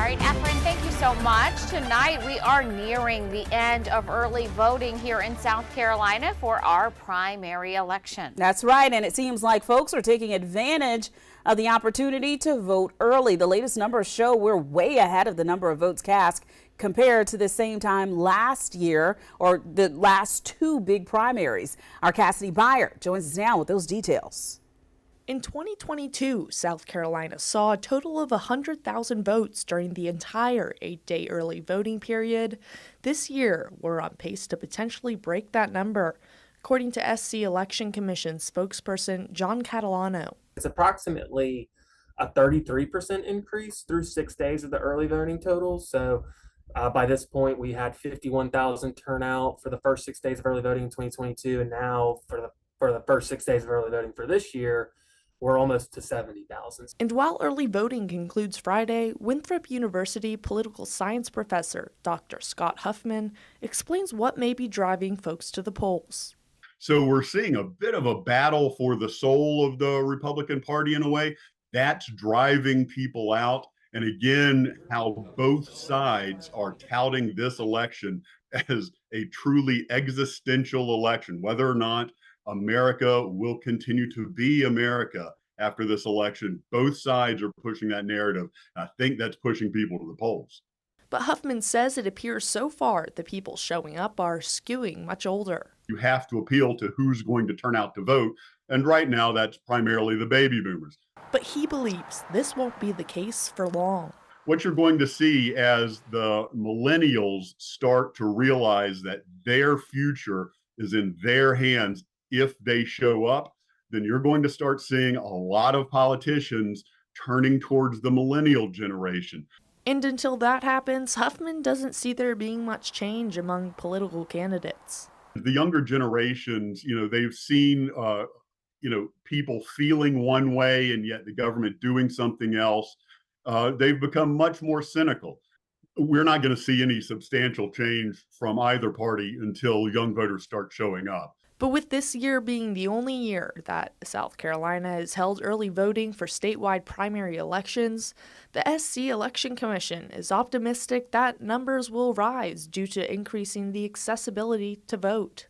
right, Efren, thank you so much. Tonight, we are nearing the end of early voting here in South Carolina for our primary election. That's right, and it seems like folks are taking advantage of the opportunity to vote early. The latest numbers show we're way ahead of the number of votes cast compared to the same time last year, or the last two big primaries. Our Cassidy Beyer joins us now with those details. In 2022, South Carolina saw a total of 100,000 votes during the entire 8-day early voting period. This year, we're on pace to potentially break that number, according to SC Election Commission spokesperson John Catalano. It's approximately a 33% increase through 6 days of the early voting total. So by this point, we had 51,000 turnout for the first 6 days of early voting in 2022, and now for the first 6 days of early voting for this year, we're almost to 70,000. And while early voting concludes Friday, Winthrop University political science professor Dr. Scott Huffman explains what may be driving folks to the polls. So we're seeing a bit of a battle for the soul of the Republican Party in a way. That's driving people out. And again, how both sides are touting this election as a truly existential election, whether or not America will continue to be America after this election. Both sides are pushing that narrative. I think that's pushing people to the polls. But Huffman says it appears so far the people showing up are skewing much older. You have to appeal to who's going to turn out to vote. And right now, that's primarily the baby boomers. But he believes this won't be the case for long. What you're going to see as the millennials start to realize that their future is in their hands if they show up, then you're going to start seeing a lot of politicians turning towards the millennial generation. And until that happens, Huffman doesn't see there being much change among political candidates. The younger generations, they've seen, people feeling one way and yet the government doing something else. They've become much more cynical. We're not going to see any substantial change from either party until young voters start showing up. But with this year being the only year that South Carolina has held early voting for statewide primary elections, the SC Election Commission is optimistic that numbers will rise due to increasing the accessibility to vote.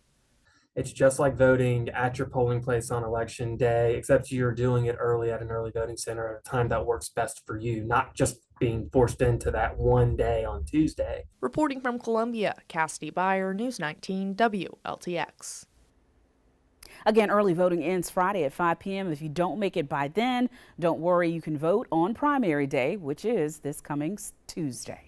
It's just like voting at your polling place on election day, except you're doing it early at an early voting center at a time that works best for you, not just being forced into that one day on Tuesday. Reporting from Columbia, Cassidy Beyer, News 19 WLTX. Again, early voting ends Friday at 5 p.m. If you don't make it by then, don't worry, you can vote on primary day, which is this coming Tuesday.